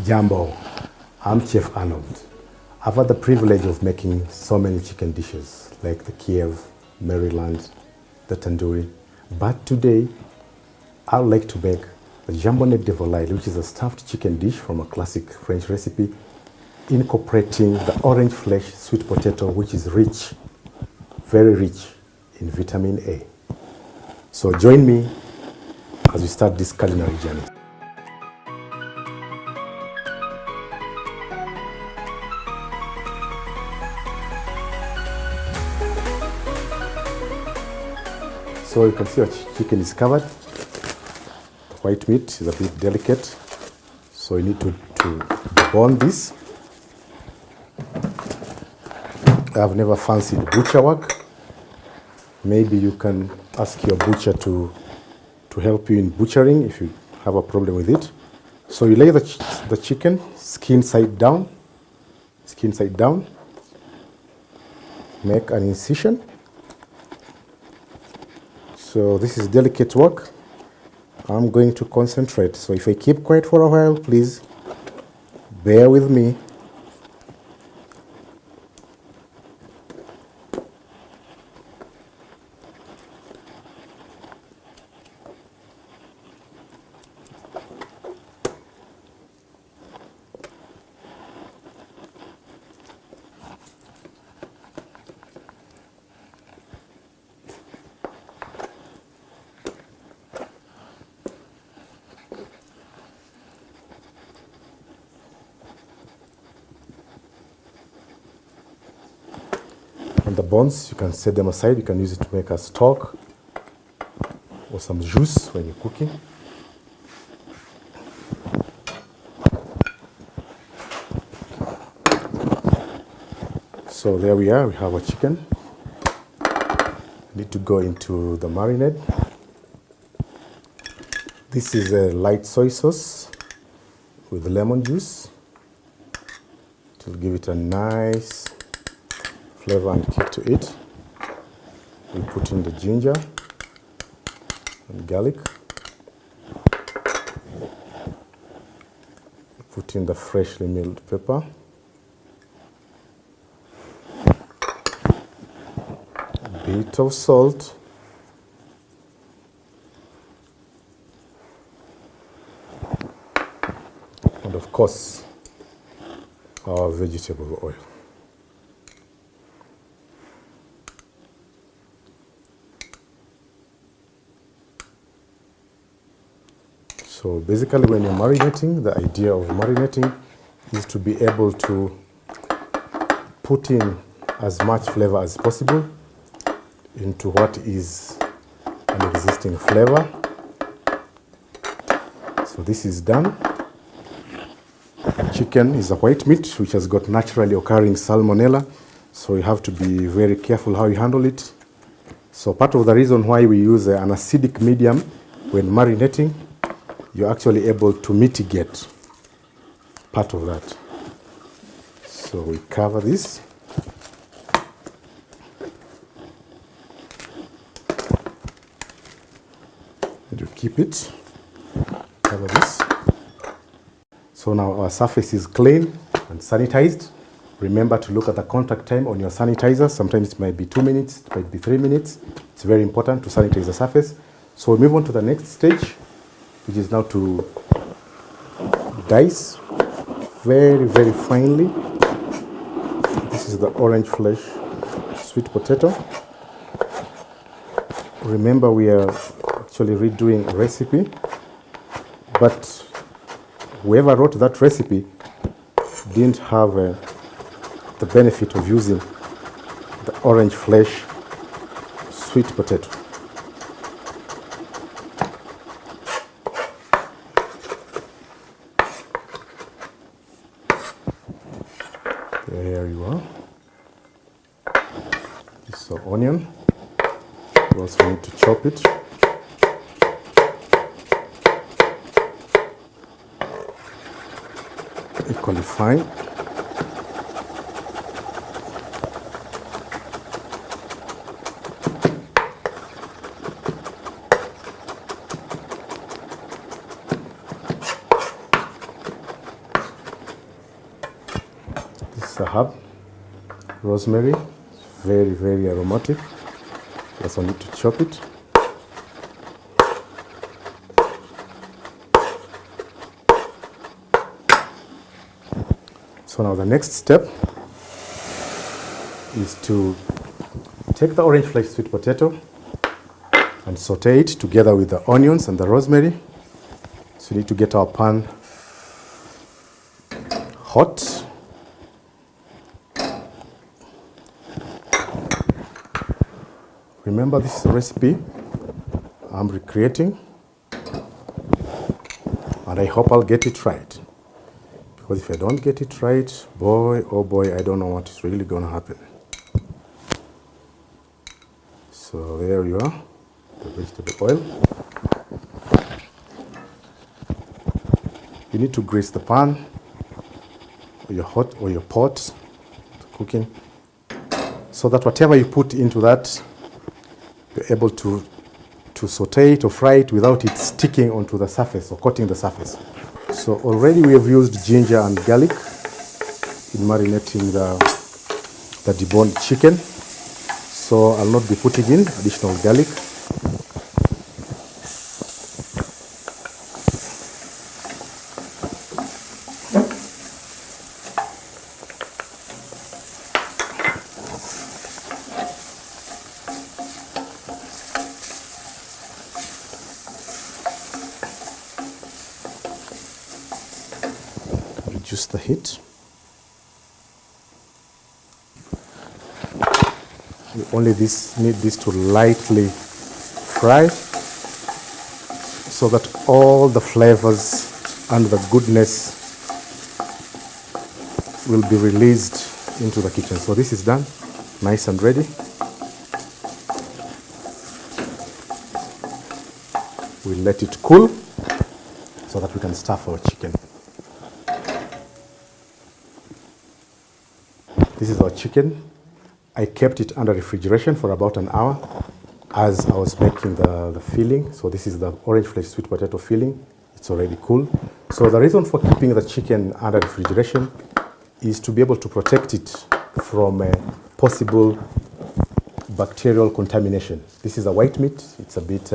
Jambo, I'm Chef Arnold. I've had the privilege of making so many chicken dishes like the Kiev, Maryland, the tandoori. But today, I'd like to make the jambonnet de volaille, which is a stuffed chicken dish from a classic French recipe, incorporating the orange flesh sweet potato, which is rich, very rich in vitamin A. So join me as we start this culinary journey. So you can see our chicken is covered. The white meat is a bit delicate, so you need to debone this. I've never fancied butcher work. Maybe you can ask your butcher to help you in butchering if you have a problem with it. So you lay the chicken skin side down, make an incision. So this is delicate work. I'm going to concentrate. So if I keep quiet for a while, please bear with me. And the bones, you can set them aside. You can use it to make a stock or some juice when you're cooking. So there we are, we have a chicken. Need to go into the marinade. This is a light soy sauce with lemon juice. It will give it a nice flavor and kick to it. We put in the ginger and garlic. We put in the freshly milled pepper. A bit of salt. And of course, our vegetable oil. So basically when you're marinating, the idea of marinating is to be able to put in as much flavor as possible into what is an existing flavor. So this is done. Chicken is a white meat which has got naturally occurring salmonella, so you have to be very careful how you handle it. So part of the reason why we use an acidic medium when marinating, you're actually able to mitigate part of that. So we cover this. And you keep it, cover this. So now our surface is clean and sanitized. Remember to look at the contact time on your sanitizer. Sometimes it might be 2 minutes, it might be 3 minutes. It's very important to sanitize the surface. So we move on to the next stage, which is now to dice very, very finely. This is the orange flesh sweet potato. Remember, we are actually redoing a recipe, but whoever wrote that recipe didn't have the benefit of using the orange flesh sweet potato. There you are. This is our onion. You also need to chop it. Equally fine. a herb, rosemary, very, very aromatic. Just need to chop it. So now the next step is to take the orange flesh sweet potato and saute it together with the onions and the rosemary. So we need to get our pan hot. Remember, this is a recipe I'm recreating, and I hope I'll get it right. Because if I don't get it right, boy, oh boy, I don't know what is really going to happen. So there you are, the vegetable oil. You need to grease the pan or your hot or your pot cooking, so that whatever you put into that, you're able to saute it or fry it without it sticking onto the surface or coating the surface. So already we have used ginger and garlic in marinating the deboned chicken. So I'll not be putting in additional garlic. Reduce the heat. We only need this to lightly fry so that all the flavors and the goodness will be released into the kitchen. So this is done, nice and ready. We let it cool so that we can stuff our chicken. This is our chicken. I kept it under refrigeration for about an hour as I was making the filling. So this is the orange flesh sweet potato filling. It's already cool. So the reason for keeping the chicken under refrigeration is to be able to protect it from possible bacterial contamination. This is a white meat. It's a bit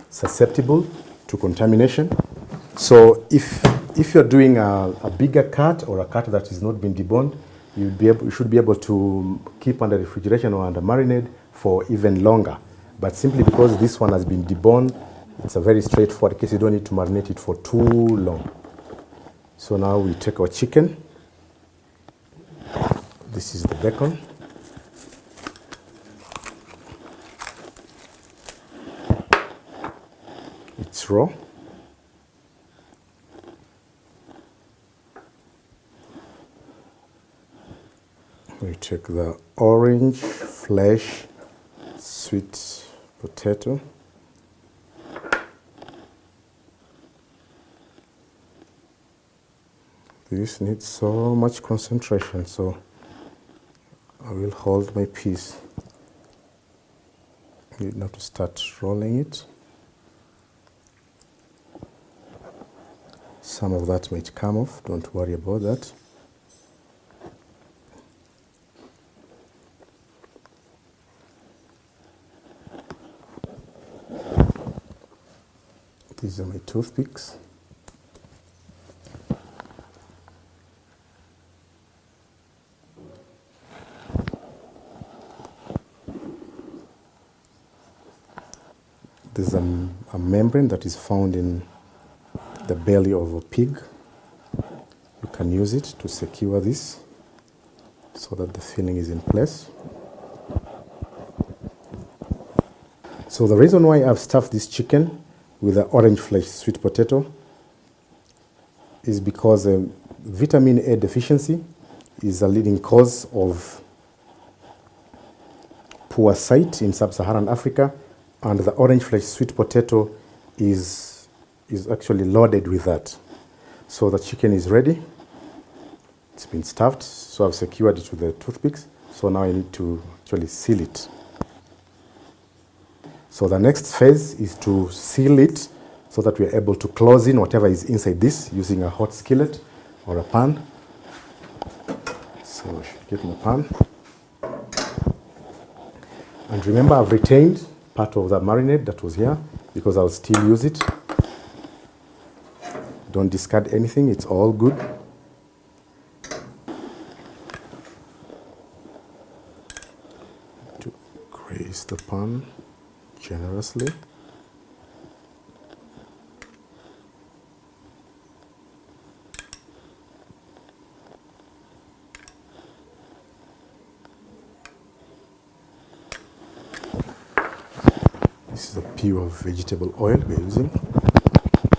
susceptible to contamination. So if you're doing a bigger cut or a cut that has not been deboned, you should be able to keep under refrigeration or under marinade for even longer. But simply because this one has been deboned, it's a very straightforward case. You don't need to marinate it for too long. So now we take our chicken. This is the bacon. It's raw. We take the orange flesh sweet potato. This needs so much concentration, so I will hold my piece. You need not to start rolling it. Some of that might come off, don't worry about that. These are my toothpicks. There's a membrane that is found in the belly of a pig. You can use it to secure this so that the filling is in place. So the reason why I've stuffed this chicken with the orange flesh sweet potato is because vitamin A deficiency is a leading cause of poor sight in sub-Saharan Africa, and the orange flesh sweet potato is actually loaded with that. So the chicken is ready. It's been stuffed, so I've secured it with the toothpicks. So now I need to actually seal it. So the next phase is to seal it so that we're able to close in whatever is inside this using a hot skillet or a pan. So I should get my pan. And remember, I've retained part of the marinade that was here because I'll still use it. Don't discard anything, it's all good. To grace the pan generously. This is a pure vegetable oil we're using.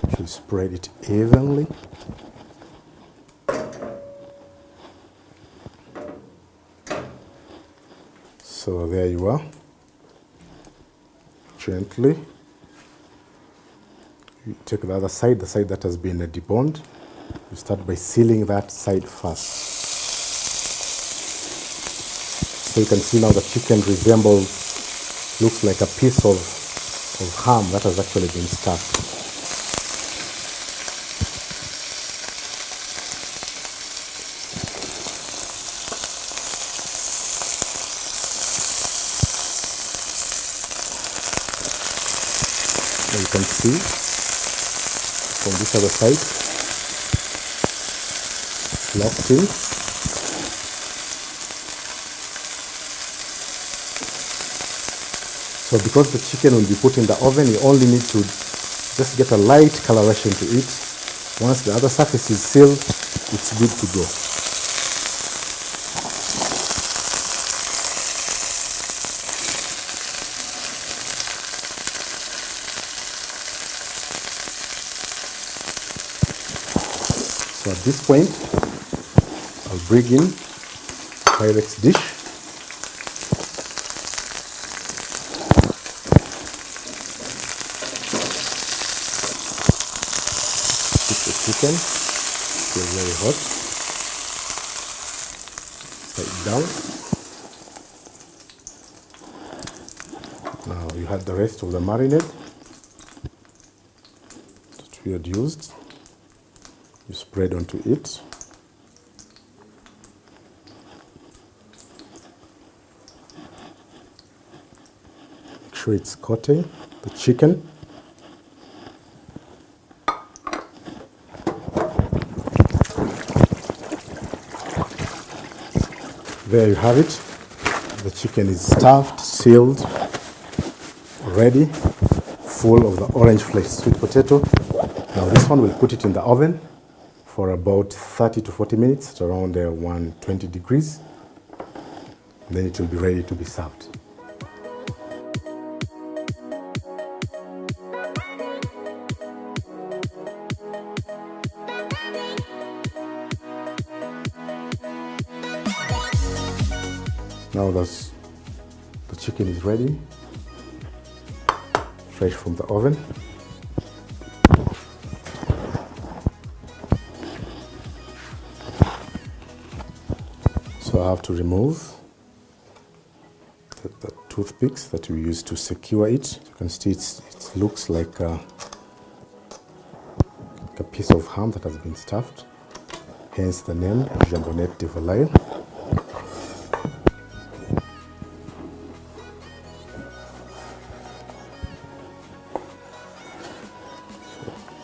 You should spread it evenly. So there you are. Gently. You take the other side, the side that has been deboned. You start by sealing that side first. So you can see now the chicken resembles, looks like a piece of ham that has actually been stuffed. So you can see from this other side, locked in. So because the chicken will be put in the oven, you only need to just get a light coloration to it. Once the other surface is sealed, it's good to go. So at this point, I'll bring in Pyrex dish. Chicken, still very hot. Set it down. Now you had the rest of the marinade that we had used. You spread onto it. Make sure it's coating the chicken. There you have it. The chicken is stuffed, sealed, ready, full of the orange flaked sweet potato. Now this one, we'll put it in the oven for about 30 to 40 minutes at around 120 degrees. Then it will be ready to be served. Now the chicken is ready, fresh from the oven. So I have to remove the toothpicks that we used to secure it. You can see it looks like a piece of ham that has been stuffed, hence the name jambonnette de volaille.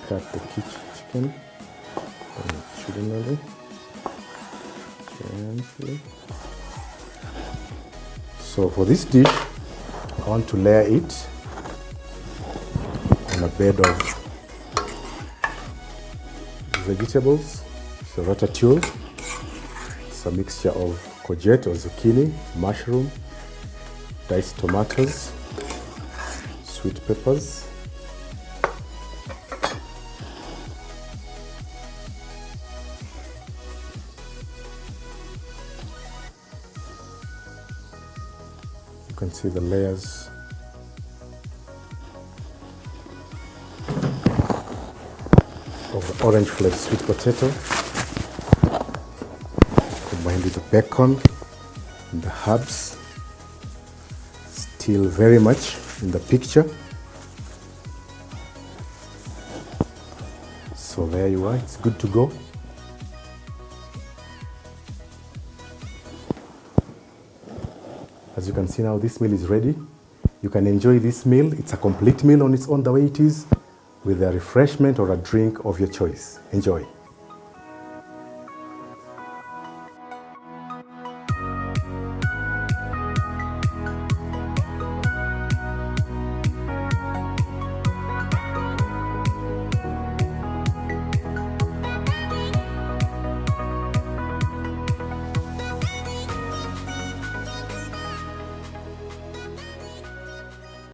Cut the chicken longitudinally, gently. So for this dish, I want to layer it on a bed of vegetables. So ratatouille. It's a mixture of courgette or zucchini, mushroom, diced tomatoes, sweet peppers, you can see the layers of the orange flaked sweet potato combined with the bacon and the herbs, still very much in the picture. So there you are, it's good to go. As you can see now, this meal is ready. You can enjoy this meal. It's a complete meal on its own, the way it is, with a refreshment or a drink of your choice. Enjoy.